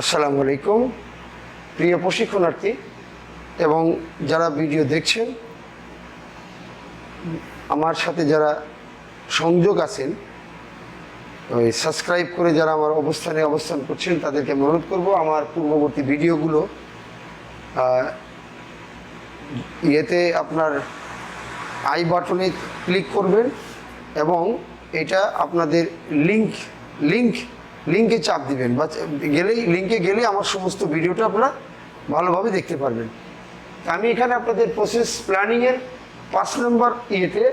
আসসালামু আলাইকুম প্রিয় প্রশিক্ষণার্থী এবং যারা ভিডিও দেখছেন, আমার সাথে যারা সংযোগ আছেন, ওই সাবস্ক্রাইব করে যারা আমার অবস্থান করছেন তাদেরকে অনুরোধ করব আমার পূর্ববর্তী ভিডিওগুলো ইয়েতে আপনার আই বাটনে ক্লিক করবেন এবং এটা আপনাদের লিঙ্কে চাপ দিবেন বা লিঙ্কে গেলে আমার সমস্ত ভিডিওটা আপনারা ভালোভাবে দেখতে পারবেন। আমি এখানে আপনাদের প্রসেস প্ল্যানিংয়ের 5 নম্বর ইয়েতে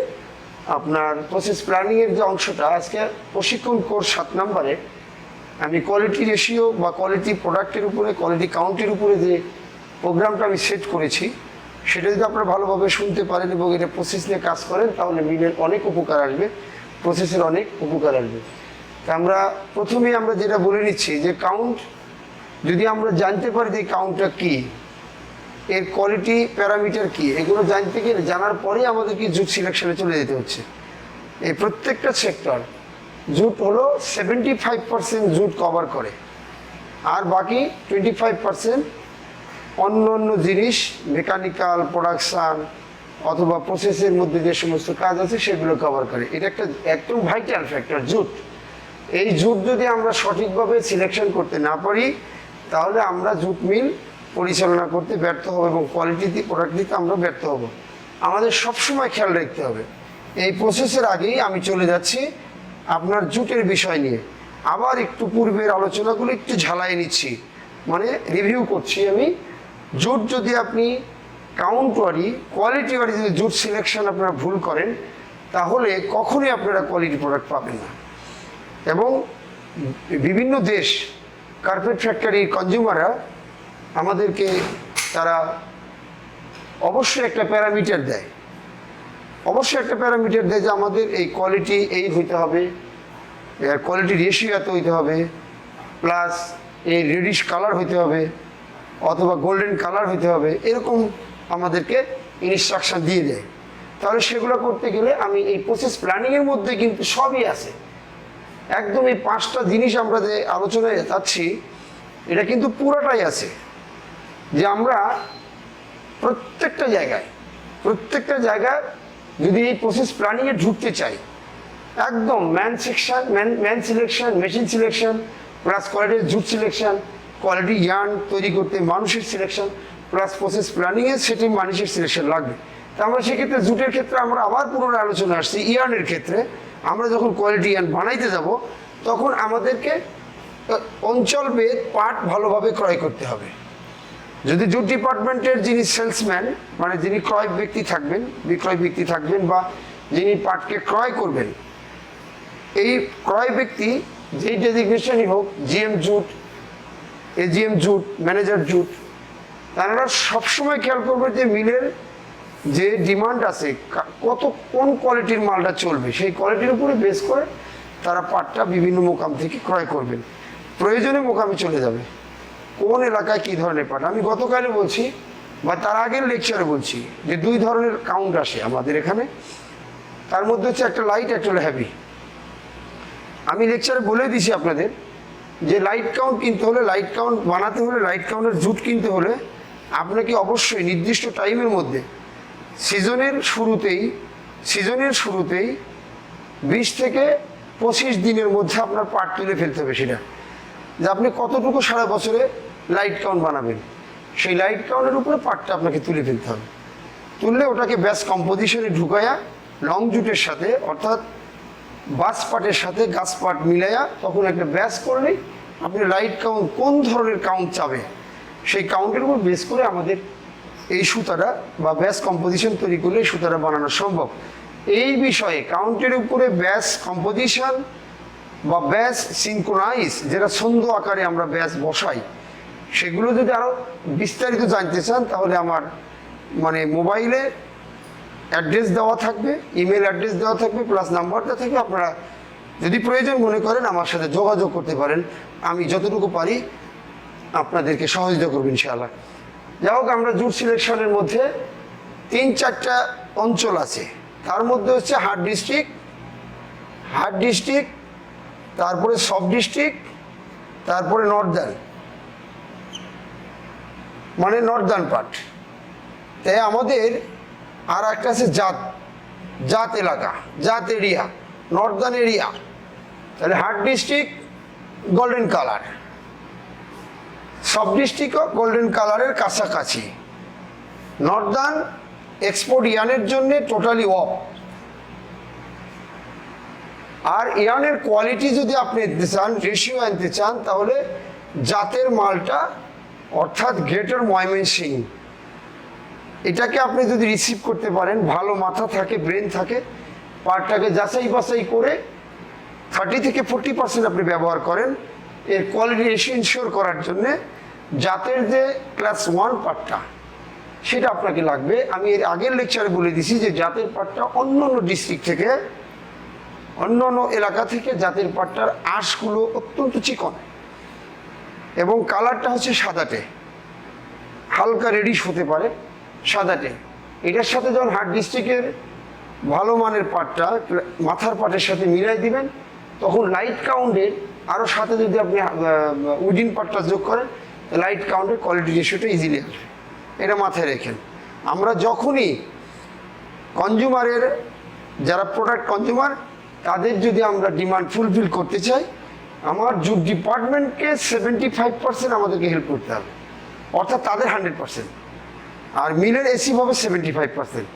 আপনার প্রসেস প্ল্যানিংয়ের যে অংশটা আজকে প্রশিক্ষণ কোর্স 7 নম্বরে আমি কোয়ালিটি রেশিও বা কোয়ালিটি প্রোডাক্টের উপরে কোয়ালিটি কাউন্টের উপরে যে প্রোগ্রামটা আমি সেট করেছি সেটা যদি আপনারা ভালোভাবে শুনতে পারেন এবং এটা প্রসেস নিয়ে কাজ করেন তাহলে মিলের অনেক উপকার আসবে, প্রসেসের অনেক উপকার আসবে। আমরা প্রথমেই আমরা যেটা বলে নিচ্ছি যে কাউন্ট যদি আমরা জানতে পারি যে কাউন্টটা কী, এর কোয়ালিটি প্যারামিটার কী, এগুলো জানতে গেলে জানার পরেই আমাদেরকে জুট সিলেকশনে চলে যেতে হচ্ছে। এই প্রত্যেকটা সেক্টর জুট হলো 75% জুট কভার করে, আর বাকি 25% অন্য অন্য জিনিস মেকানিক্যাল প্রোডাকশান অথবা প্রসেসের মধ্যে যে সমস্ত কাজ আছে সেগুলো কভার করে। এটা একটা একদম ভাইটাল ফ্যাক্টর জুট। এই জুট যদি আমরা সঠিকভাবে সিলেকশন করতে না পারি তাহলে আমরা জুট মিল পরিচালনা করতে ব্যর্থ হব এবং কোয়ালিটি প্রোডাক্ট দিতে আমরা ব্যর্থ হব। আমাদের সবসময় খেয়াল রাখতে হবে। এই প্রসেসের আগেই আমি চলে যাচ্ছি আপনার জুটের বিষয় নিয়ে, আবার একটু পূর্বের আলোচনাগুলো একটু ঝালাই নিচ্ছি, মানে রিভিউ করছি আমি। জুট যদি আপনি কাউন্ট ওয়ারি কোয়ালিটি ওয়ারি যদি জুট সিলেকশন আপনারা ভুল করেন তাহলে কখনোই আপনারা কোয়ালিটি প্রোডাক্ট পাবেন না। এবং বিভিন্ন দেশ কার্পেট ফ্যাক্টরির কনজিউমাররা আমাদেরকে তারা অবশ্যই একটা প্যারামিটার দেয়, যে আমাদের এই কোয়ালিটি এই হইতে হবে, এর কোয়ালিটি রেশিও এত হইতে হবে, প্লাস এই রেডিশ কালার হইতে হবে অথবা গোল্ডেন কালার হইতে হবে, এরকম আমাদেরকে ইনস্ট্রাকশন দিয়ে দেয়। তাহলে সেগুলো করতে গেলে আমি এই প্রসেস প্ল্যানিংয়ের মধ্যে কিন্তু সবই আছে, একদম এই 5টা জিনিস আমরা যে আলোচনায় যাচ্ছি এটা কিন্তু পুরোটাই আছে, যে আমরা প্রত্যেকটা জায়গায় যদি এই প্রসেস প্ল্যানিংয়ে ঢুকতে চাই, একদম man selection, machine selection, plus কোয়ালিটির জুট সিলেকশন, কোয়ালিটি ইয়ার্ন তৈরি করতে মানুষের সিলেকশন, প্লাস প্রসেস প্ল্যানিংয়ে সেটি মানুষের সিলেকশন লাগবে। তা আমরা সেক্ষেত্রে জুটের ক্ষেত্রে আমরা আবার পুনরায় আলোচনা আসছি। ইয়ার্নের ক্ষেত্রে আমরা যখন কোয়ালিটি ইয়ার্ন বানাইতে যাব তখন আমাদেরকে অঞ্চলভেদ পার্ট ভালোভাবে ক্রয় করতে হবে। যদি জুট ডিপার্টমেন্টের যিনি সেলসম্যান মানে যিনি বিক্রয় ব্যক্তি থাকবেন বা যিনি পার্টকে ক্রয় করবেন, এই ক্রয় ব্যক্তি যেই ডেজিগনেশনই হোক, GM jute, AGM jute, manager jute, তারা সবসময় খেয়াল করবে যে মিলের যে ডিমান্ড আছে কোন কোয়ালিটির মালটা চলবে সেই কোয়ালিটির উপরে বেস করে তারা পাটটা বিভিন্ন মোকাম থেকে ক্রয় করবেন। প্রয়োজনে মোকামে চলে যাবে কোন এলাকায় কী ধরনের পাট। আমি গতকালে বলছি বা তার আগের লেকচারে বলছি যে 2 ধরনের কাউন্ট আসে আমাদের এখানে, তার মধ্যে হচ্ছে একটা লাইট, একটা হলো হেভি। আমি লেকচারে বলে দিছি আপনাদের যে লাইট কাউন্ট কিনতে হলে, লাইট কাউন্ট বানাতে হলে, লাইট কাউন্টের জুট কিনতে হলে আপনাকে অবশ্যই নির্দিষ্ট টাইমের মধ্যে সিজনের শুরুতেই 20 থেকে 25 দিনের মধ্যে আপনার পাট তুলে ফেলতে হবে। সেটা যে আপনি কতটুকু সারা বছরে লাইট কাউন্ট বানাবেন সেই লাইট কাউন্টের উপরে পাটটা আপনাকে তুলে ফেলতে হবে। তুললে ওটাকে ব্যাস কম্পোজিশনে ঢুকায়া লং জুটের সাথে অর্থাৎ বাস পাটের সাথে গাছ পাট মিলাইয়া তখন একটা ব্যাস করলেই আপনি লাইট কাউন্ট কোন ধরনের কাউন্ট চাবে সেই কাউন্টের উপর বেস করে আমাদের এই সুতাটা বা ব্যাস কম্পোজিশন তৈরি করলে এই সুতাটা বানানো সম্ভব। এই বিষয়ে কাউন্টের উপরে ব্যাস কম্পোজিশন বা ব্যাস সিনক্রোনাইজ, যেটা ছন্দ আকারে আমরা ব্যাস বসাই, সেগুলো যদি আরও বিস্তারিত জানতে চান তাহলে আমার মোবাইলে অ্যাড্রেস দেওয়া থাকবে, ইমেল অ্যাড্রেস দেওয়া থাকবে, প্লাস নাম্বারটা থাকবে। আপনারা যদি প্রয়োজন মনে করেন আমার সাথে যোগাযোগ করতে পারেন, আমি যতটুকু পারি আপনাদেরকে সহযোগিতা করব ইনশাআল্লাহ। যাই হোক, আমরা জুট সিলেকশনের মধ্যে 3-4টা অঞ্চল আছে। তার মধ্যে হচ্ছে হার্ড ডিস্ট্রিক্ট, তারপরে সব ডিস্ট্রিক্ট, তারপরে নর্দার্ন। মানে নর্দার্ন পার্ট। তাই আমাদের আর একটা আছে জাত, জাত এলাকা, জাত এরিয়া, নর্দার্ন এরিয়া। তাহলে হার্ট ডিস্ট্রিক্ট গোল্ডেন কালার, সব ডিস্ট্রিক্টও গোল্ডেন কালারের কাছাকাছি। নর্দার্ন এক্সপোর্ট ইয়ানের জন্য টোটালি অফ। আর ইয়ানের কোয়ালিটি যদি আপনি নিতে চান, রেশিও আনতে চান, তাহলে জাতের মালটা অর্থাৎ গ্রেটার ময়মনসিংহ, এটাকে আপনি যদি রিসিভ করতে পারেন, ভালো মাথা থাকে, ব্রেন থাকে, পার্টটাকে যাচাই বাছাই করে 30 থেকে 40% আপনি ব্যবহার করেন, এর কোয়ালিটি রেশিও ইনশিওর করার জন্যে জাতের যে ক্লাস 1 পার্টটা সেটা আপনাকে লাগবে। আমি এর আগের লেকচারে বলে দিছি যে জাতের পার্টটা অন্য অন্য ডিস্ট্রিক্ট থেকে, অন্য অন্য এলাকা থেকে জাতের পাটটার আঁশগুলো অত্যন্ত চিকন এবং কালারটা হচ্ছে সাদাটে, হালকা রেডিশ হতে পারে সাদাটে। এটার সাথে যখন হার্ট ডিস্ট্রিক্টের ভালো মানের পাটটা মাথার পাটের সাথে মিলাই দিবেন, তখন লাইট কাউন্টের আরও সাথে যদি আপনি উইডিন পাটটা যোগ করেন, লাইট কাউন্টের কোয়ালিটি রেশিওটা ইজিলি আসবে। এটা মাথায় রেখেন। আমরা যখনই কনজিউমারের, যারা প্রোডাক্ট কনজিউমার, তাদের যদি আমরা ডিমান্ড ফুলফিল করতে চাই, আমার জুট ডিপার্টমেন্টকে 75% আমাদেরকে হেল্প করতে হবে, অর্থাৎ তাদের 100%, আর মিলের এসিভাবে 75%,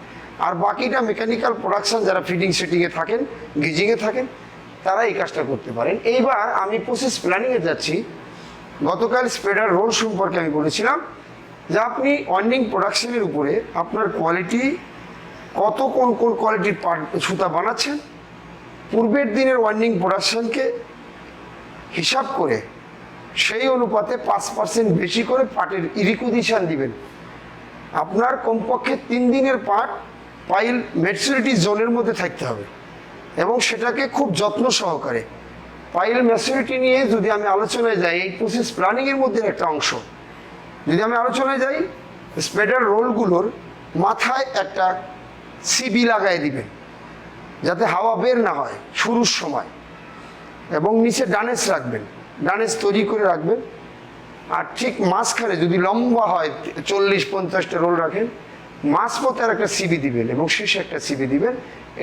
আর বাকিটা মেকানিক্যাল প্রোডাকশন যারা ফিটিং সেটিংয়ে থাকেন, গিজিংয়ে থাকেন, তারা এই কাজটা করতে পারেন। এইবার আমি প্রসেস প্ল্যানিংয়ে যাচ্ছি। গতকাল স্প্রেডার রোল সম্পর্কে আমি বলেছিলাম যে আপনি ওয়াইন্ডিং প্রোডাকশনের উপরে আপনার কোয়ালিটি কত, কোন কোন কোয়ালিটির পাট সুতা বানাচ্ছেন, পূর্বের দিনের ওয়াইন্ডিং প্রোডাকশনকে হিসাব করে সেই অনুপাতে 5% বেশি করে পাটের রিকুইজিশন দিবেন। আপনার কমপক্ষে 3 দিনের পাট পাইল ম্যাচুরিটি জোনের মধ্যে থাকতে হবে এবং সেটাকে খুব যত্ন সহকারে পাইল ম্যাচুরিটি নিয়ে যদি আমি আলোচনায় যাই, এই প্রসেস প্ল্যানিংয়ের মধ্যে একটা অংশ যদি আমি আলোচনায় যাই, স্প্রেডার রোলগুলোর মাথায় একটা সিবি লাগাই দিবেন যাতে হাওয়া বের না হয় শুরুর সময়, এবং নিচে ডানেস রাখবেন, ডানেস তৈরি করে রাখবেন। আর ঠিক মাঝখানে যদি লম্বা হয় 40-50টা রোল রাখেন, মাঝপথে আর একটা সিবি দিবেন এবং শেষে একটা সিবি দিবেন।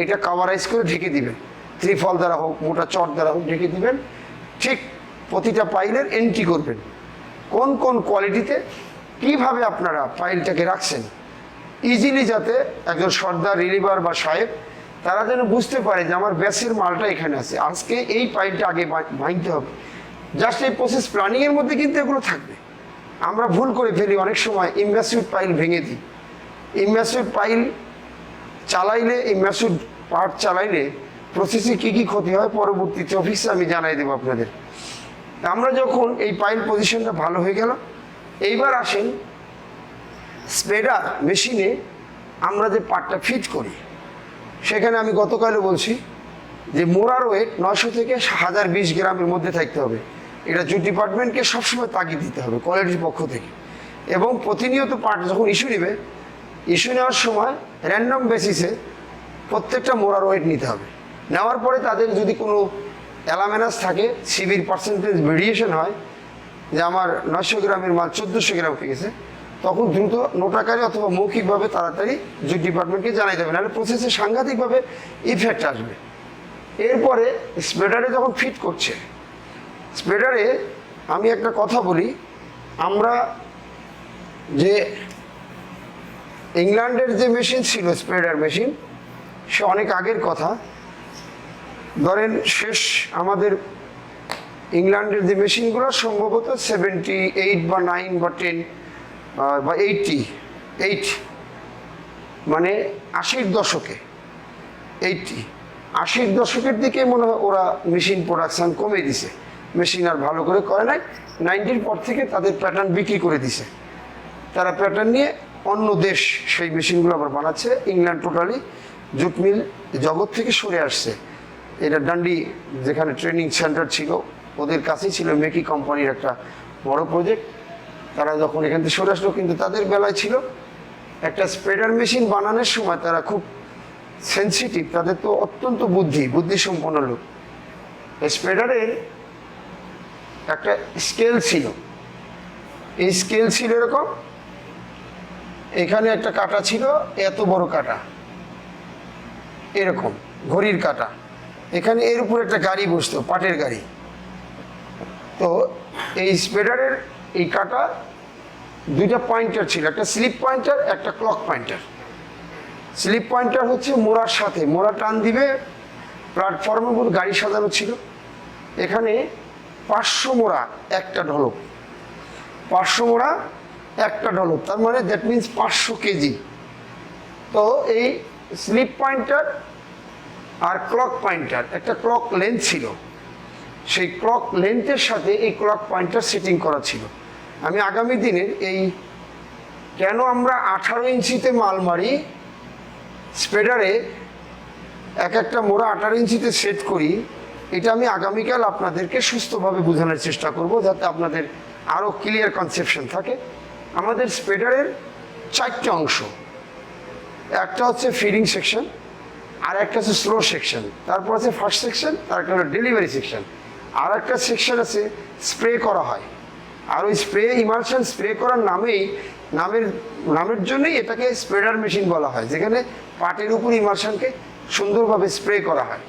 এটা কাভারাইজ করে ঢেকে দিবেন, ত্রিফল দ্বারা হোক, মোটা চট দ্বারা হোক ঢেকে দিবেন। ঠিক প্রতিটা পাইলের এন্ট্রি করবেন কোন কোন কোয়ালিটিতে কিভাবে আপনারা পাইলটাকে রাখছেন, ইজিলি যাতে একজন সর্দার, রিলিভার বা সাহেব তারা যেন বুঝতে পারে যে আমার ব্যাসের মালটা এখানে আছে, আজকে এই পাইলটা আগে ভাঙতে হবে। জাস্ট এই প্রসেস প্ল্যানিংয়ের মধ্যে কিন্তু এগুলো থাকবে। আমরা ভুল করে ফেলি অনেক সময়, ইনভ্যাসিভ পাইল ভেঙে দিই। ইনভ্যাসিভ পাইল চালাইলে, ইনভ্যাসিভ পার্ট চালাইলে প্রসেসে কী কী ক্ষতি হয় পরবর্তীতে অফিসে আমি জানাই দেবো আপনাদের। আমরা যখন এই পাইল পজিশনটা ভালো হয়ে গেল, এইবার আসেন স্প্রেডার মেশিনে আমরা যে পার্টটা ফিট করি, সেখানে আমি গতকালও বলছি যে মোড়ার ওয়েট 900 থেকে 1020 গ্রামের মধ্যে থাকতে হবে। এটা জুট ডিপার্টমেন্টকে সবসময় তাগিদ দিতে হবে কোয়ালিটির পক্ষ থেকে। এবং প্রতিনিয়ত পার্ট যখন ইস্যু নেবে, ইস্যু নেওয়ার সময় র্যান্ডম বেসিসে প্রত্যেকটা মোড়ার ওয়েট নিতে হবে। নেওয়ার পরে তাদের যদি কোনো অ্যালামেনাস থাকে, সিবির পার্সেন্টেজ ভেরিয়েশন হয়, যে আমার 900 গ্রামের মাল 1400 গ্রাম হয়ে গেছে, তখন দ্রুত নোট আকারে অথবা মৌখিকভাবে তাড়াতাড়ি জুট ডিপার্টমেন্টকে জানাই দেবে, নাহলে প্রসেসে সাংঘাতিকভাবে ইফেক্ট আসবে। এরপরে স্প্রেডারে যখন ফিট করছে, স্প্রেডারে আমি একটা কথা বলি, আমরা যে ইংল্যান্ডের যে মেশিন ছিল স্প্রেডার মেশিন, সে অনেক আগের কথা। ধরেন শেষ আমাদের ইংল্যান্ডের যে মেশিনগুলো সম্ভবত 78 বা 9 বা 10 বা 88, মানে 80-র দশকে, 80-র দশকের দিকে মনে হয় ওরা মেশিন প্রোডাকশান কমে দিছে, মেশিন আর ভালো করে করে নাই। 90-র পর থেকে তাদের প্যাটার্ন বিক্রি করে দিছে, তারা প্যাটার্ন নিয়ে অন্য দেশ সেই মেশিনগুলো আবার বানাচ্ছে। ইংল্যান্ড টোটালি জুট মিল জগৎ থেকে সরে আসছে। এটা ডান্ডি যেখানে ট্রেনিং সেন্টার ছিল, ওদের কাছেই ছিল মেকি কোম্পানির একটা বড় প্রজেক্ট। তারা যখন এখান থেকে সরে আসলো, কিন্তু তাদের বেলায় ছিল একটা স্প্রেডার মেশিন বানানোর সময় তারা খুব সেন্সিটিভ, তাদের তো অত্যন্ত বুদ্ধিসম্পন্ন লোক। স্প্রেডারের একটা স্কেল ছিল, এই স্কেল ছিল এরকম, এখানে একটা কাটা ছিল, এত বড় কাটা, এরকম ঘড়ির কাটা। এখানে এর উপর একটা গাড়ি বসতো, পাটের গাড়ি। তো এই স্প্রেডারের এই কাটা দুইটা পয়েন্টার ছিল, একটা স্লিপ পয়েন্টার, একটা ক্লক পয়েন্টার। স্লিপ পয়েন্টার হচ্ছে মোড়ার সাথে, মোড়া টান দিবে, প্ল্যাটফর্মের উপর গাড়ি সাজানো ছিল। এখানে 500 মোড়া একটা ঢলক, 500 মোড়া একটা ঢলক, তার মানে দ্যাট মিনস 500 কেজি। তো এই স্লিপ পয়েন্টার আর ক্লক পয়েন্টার, একটা ক্লক লেন্থ ছিল, সেই ক্লক লেন্থের সাথে এই ক্লক পয়েন্টার সেটিং করা ছিল। আমি আগামী দিনের এই কেন আমরা 18 ইঞ্চিতে মাল মারি স্প্রেডারে, এক একটা মোড়া 18 ইঞ্চিতে সেট করি, এটা আমি আগামীকাল আপনাদেরকে সুস্থভাবে বোঝানোর চেষ্টা করব, যাতে আপনাদের আরও ক্লিয়ার কনসেপশন থাকে। আমাদের স্প্রেডারের 4টে অংশ, একটা হচ্ছে ফিডিং সেকশন, আর একটা হচ্ছে স্লো সেকশন, তারপর আছে ফার্স্ট সেকশন, আর একটা হলো ডেলিভারি সেকশন, আর একটা সেকশন আছে স্প্রে করা হয়। আর ওই স্প্রে ইমালশন স্প্রে করার নামের জন্যই এটাকে স্প্রেডার মেশিন বলা হয়, যেখানে পাটের উপর ইমালশনকে সুন্দরভাবে স্প্রে করা হয়।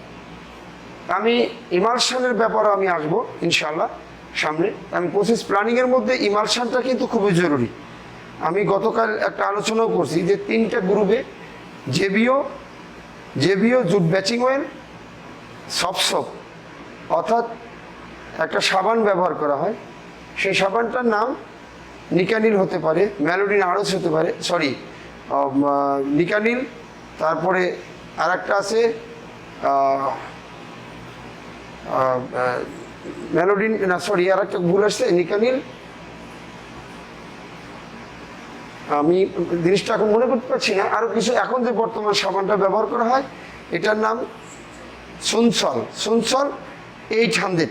আমি ইমালশনের ব্যাপারে আমি আসবো ইনশাল্লাহ সামনে। আমি প্রসেস প্ল্যানিংয়ের মধ্যে ইমালশনটা কিন্তু খুবই জরুরি। আমি গতকাল একটা আলোচনাও করছি যে 3টা গ্রুপে জেবিও জুট ব্যাচিং অয়েল, সফট অর্থাৎ একটা সাবান ব্যবহার করা হয়, সেই সাবানটার নাম নিকানিল হতে পারে, ম্যালোডিন আরস হতে পারে, নিকানিল। তারপরে আর একটা আছে ম্যালোডিন, না সরি, আর একটা ভুল আসছে, নিকানিল। আমি জিনিসটা এখন মনে করতে পারছি না। আরও কিছু এখন যে বর্তমান সাবানটা ব্যবহার করা হয়, এটার নাম সুনসল 800।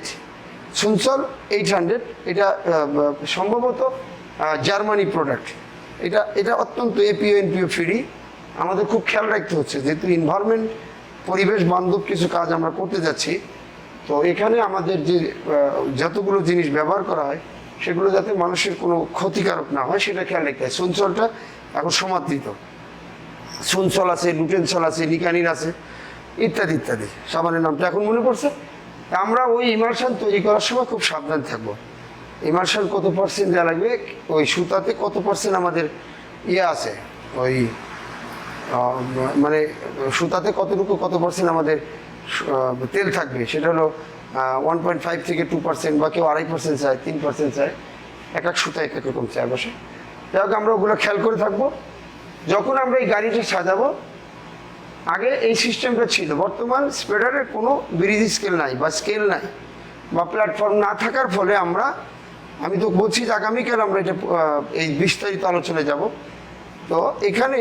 এটা সম্ভবত জার্মানি প্রোডাক্ট। এটা অত্যন্ত এপিও এনপিও ফ্রি। আমাদের খুব খেয়াল রাখতে হচ্ছে, যেহেতু এনভায়রনমেন্ট, পরিবেশ বান্ধব কিছু কাজ আমরা করতে যাচ্ছি। তো এখানে আমাদের যে যতগুলো জিনিস ব্যবহার করা হয়, সেগুলো যাতে মানুষের কোনো ক্ষতিকারক না হয় সেটা খেয়াল রাখতে হয়। সুনসলটা এখন সমাদৃত, সুনসল আছে, লুটেনসল আছে, নিকানিল আছে, ইত্যাদি ইত্যাদি। সাবানের নামটা এখন মনে পড়ছে। আমরা ওই ইমালশন তৈরি করার সময় খুব সাবধান থাকবো। ইমালশন কত পার্সেন্ট দেওয়া লাগবে, ওই সুতাতে কত পার্সেন্ট আমাদের আছে, ওই মানে সুতাতে কত পার্সেন্ট আমাদের তেল থাকবে, সেটা হলো 1.5 থেকে 2% বা কেউ 2.5% চায়, 3% চায়, এক সুতা এক রকম চায় বসে। যাই হোক, আমরা ওগুলো খেয়াল করে থাকবো। যখন আমরা এই গাড়িটা সাজাবো, আগে এই সিস্টেমটা ছিল। বর্তমান স্প্রেডারের কোনো ব্রিজ স্কেল নাই বা স্কেল নাই বা প্ল্যাটফর্ম না থাকার ফলে আমি তো বলছি যে আগামীকাল আমরা এটা এই বিস্তারিত আলোচনায় যাব। তো এখানে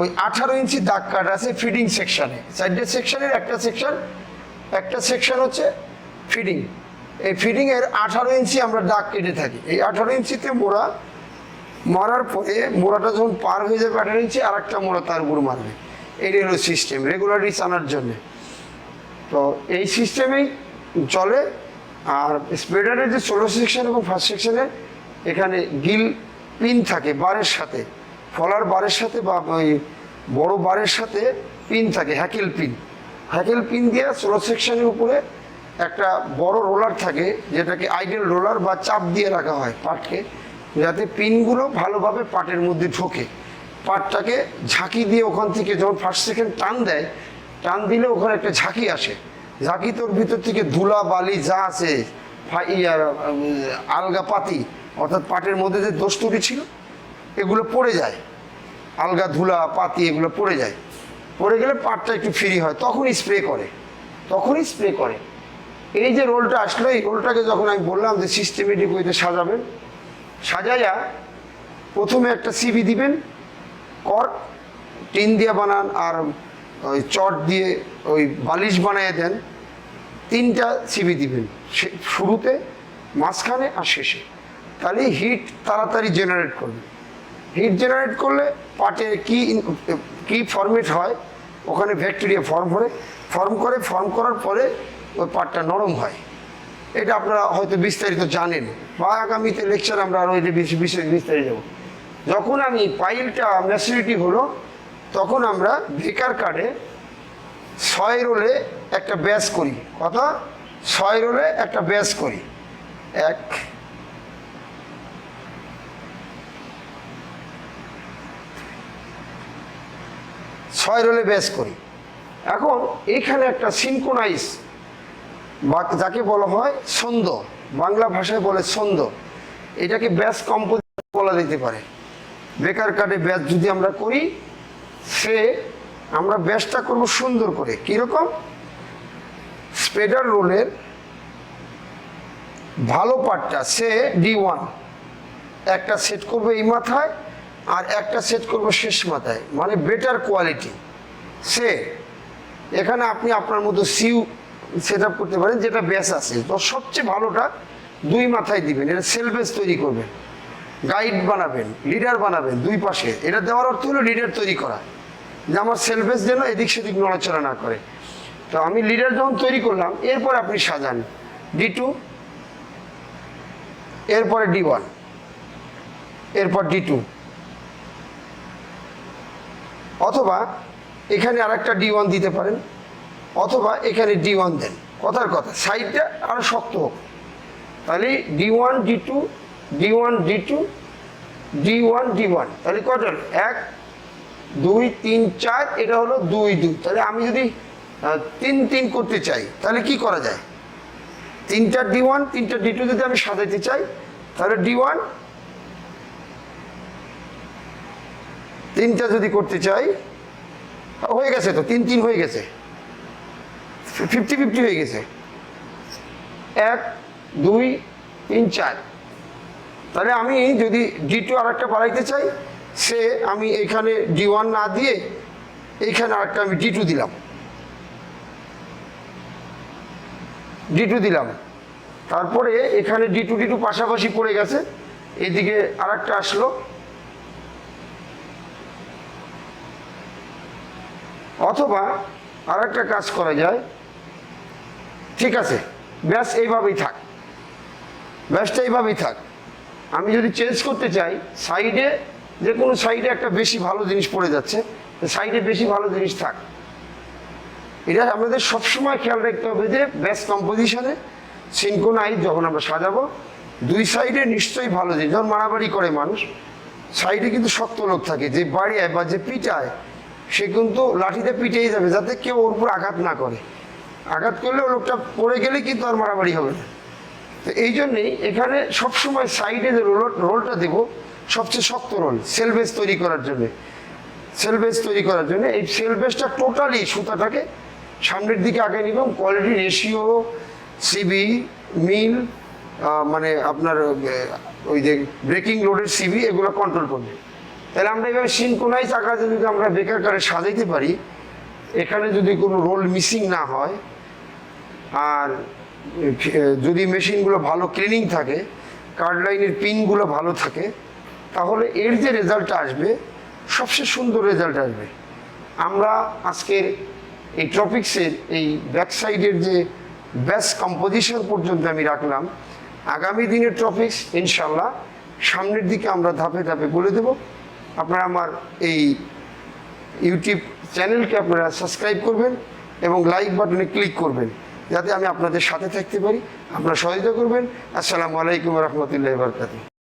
ওই 18 ইঞ্চি দাগ কাটা আছে ফিডিং সেকশনে, চারটে সেকশনের একটা সেকশন হচ্ছে ফিডিং। এই ফিডিংয়ের 18 ইঞ্চি আমরা দাগ কেটে থাকি। এই 18 ইঞ্চিতে মারার পরে মোড়াটা যখন পার হয়ে যাবে 18 ইঞ্চি, আর একটা মোড়া তার উপর মারবে। এটাই হলো সিস্টেম, রেগুলারিটি আনার জন্য। তো এই সিস্টেমেই চলে। আর স্প্রেডারের যে সোলো সেকশন এবং ফার্স্ট সেকশনে এখানে গিল পিন থাকে বারের সাথে, ফলার বারের সাথে বা ওই বড় বারের সাথে পিন থাকে, হ্যাকেল পিন দিয়ে সোলো সেকশনের উপরে একটা বড় রোলার থাকে, যেটাকে আইডেল রোলার বা চাপ দিয়ে রাখা হয় পাটকে, যাতে পিনগুলো ভালোভাবে পাটের মধ্যে ঢোকে। পাটটাকে ঝাঁকি দিয়ে ওখান থেকে যখন ফার্স্ট সেকেন্ড টান দিলে ওখানে একটা ঝাঁকি আসে। ঝাঁকি তোর ভিতর থেকে ধুলা বালি যা আছে, আলগা পাতি, অর্থাৎ পাটের মধ্যে যে দস্তুরি ছিল এগুলো পড়ে যায়, আলগা ধুলা পাতি এগুলো পড়ে যায়। পড়ে গেলে পাটটা একটু ফ্রি হয়, তখনই স্প্রে করে। এই যে রোলটা আসলো, এই রোলটাকে যখন আমি বললাম যে সিস্টেমেটিক ওইতে সাজাইয়া প্রথমে একটা সিবি দিবেন, কর্ক টিন দিয়ে বানান আর ওই চট দিয়ে ওই বালিশ বানিয়ে দেন, 3টা সিবি দিবেন শুরুতে, মাঝখানে আর শেষে। তাহলে হিট তাড়াতাড়ি জেনারেট করবে। হিট জেনারেট করলে পাটে কি ফর্মেট হয়, ওখানে ব্যাকটেরিয়া ফর্ম করার পরে ওই পাটটা নরম হয়। এটা আপনারা হয়তো বিস্তারিত জানেন, বা আগামীতে লেকচার আমরা আরও এটা বিস্তারিত যাব। যখন আমি পাইলটা ম্যাচুরিটি হলো তখন আমরা বেকার কার্ডে 6 রোলে একটা ব্যাচ করি। কত? 6 রোলে একটা ব্যাচ করি। 1 6 রোলে ব্যাচ করি। এখন এখানে একটা সিনক্রোনাইজ বা যাকে বলা হয় ছন্দ, বাংলা ভাষায় বলে ছন্দ, এটাকে ব্যাচ কম্পোজিশন বলা যেতে পারে। বেকার কার্ডে ব্যাচ যদি আমরা করি, আমরা ব্যাচটা করব সুন্দর করে। কীরকম? স্প্রেডার রোলের ভালো পার্টটা D1 একটা সেট করবো এই মাথায়, আর একটা সেট করবো শেষ মাথায়, মানে বেটার কোয়ালিটি। এখানে আপনি আপনার মতো সিউ সেট আপ করতে পারেন, যেটা ব্যাস আছে। তো সবচেয়ে ভালোটা 2 মাথায় দিবেন, এটা সেল বেস তৈরি করবেন, গাইড বানাবেন, লিডার বানাবেন 2 পাশে। এটা দেওয়ার অর্থ হলো লিডার তৈরি করা, যে আমার সেল বেস যেন এদিক সেদিক নড়াচড়া না করে। তো আমি লিডার যখন তৈরি করলাম, এরপর আপনি সাজান D2, এরপরে D1, এরপর D2, অথবা এখানে আরেকটা D1 দিতে পারেন, অথবা এখানে D1 দেন। কথার কথা, সাইডটা আরো শক্ত হোক। তাহলে D1 D2 D1 D2 D1 D1, তাহলে কত? 1 2 3 4, এটা হলো 2 2। তাহলে আমি যদি 3 3 করতে চাই, তাহলে কি করা যায়? 3টা D1 3টা D2 যদি আমি সাজাইতে চাই, তাহলে D1 3টা যদি করতে চাই, হয়ে গেছে তো, 3 3 হয়ে গেছে, 50-50 হয়ে গেছে। 1 2 3 4। তাহলে আমি যদি D2 আর একটা বাড়াইতে চাই, আমি এখানে D1 না দিয়ে এইখানে আরেকটা আমি D2 দিলাম, D2 দিলাম। তারপরে এখানে D2 D2 পাশাপাশি পড়ে গেছে, এদিকে আরেকটা আসলো। অথবা আরেকটা কাজ করা যায়, ঠিক আছে, ব্যাস এইভাবেই থাক, ব্যাসটা এইভাবেই থাক। আমি যদি চেঞ্জ করতে চাই, সাইডে যে কোনো সাইডে একটা বেশি ভালো জিনিস পড়ে যাচ্ছে, সাইডে বেশি ভালো জিনিস থাক। এটা আমাদের সবসময় খেয়াল রাখতে হবে যে ব্যাস কম্পোজিশনে সিনক্রোনাইজ যখন আমরা সাজাবো, 2 সাইডে নিশ্চয়ই ভালো জিনিস। যখন মারামারি করে মানুষ, সাইডে কিন্তু শক্ত লোক থাকে, যে বাড়িয়ায় বা যে পিটায়, সে কিন্তু লাঠিতে পিটেই যাবে, যাতে কেউ ওর উপর আঘাত না করে। আঘাত করলে ও লোকটা পড়ে গেলে কিন্তু আর মারামারি হবে না। তো এই জন্যেই এখানে সবসময় সাইডে যে রোলটা দেবো, সবচেয়ে শক্ত রোল, সেল বেস তৈরি করার জন্য। সেল বেস তৈরি করার জন্য এই সেল বেসটা টোটালি সুতাটাকে সামনের দিকে আগে নিব। কোয়ালিটি রেশিও, সিবি, মিল, মানে আপনার ওই যে ব্রেকিং লোডের সিবি, এগুলো কন্ট্রোল করবে। তাহলে আমরা এইভাবে সিনক্রোনাইজ আকারে যদি আমরা বেকার কারে সাজাইতে পারি, এখানে যদি কোনো রোল মিসিং না হয়, আর যদি মেশিনগুলো ভালো ক্লিনিং থাকে, কার্ড লাইনের পিনগুলো ভালো থাকে, তাহলে এর যে রেজাল্টটা আসবে, সবচেয়ে সুন্দর রেজাল্ট আসবে। আমরা আজকের এই টপিক্সের এই ব্যাক সাইডের যে ব্যাস কম্পোজিশন পর্যন্ত আমি রাখলাম। আগামী দিনের টপিক্স ইনশাল্লাহ সামনের দিকে আমরা ধাপে ধাপে বলে দেব। আপনারা আমার এই ইউটিউব চ্যানেলকে আপনারা সাবস্ক্রাইব করবেন এবং লাইক বাটনে ক্লিক করবেন, যাতে আমি আপনাদের সাথে থাকতে পারি। আপনারা সহযোগিতা করবেন। আসসালামু আলাইকুম রহমতুল্লাহি ওয়া বারাকাতুহু।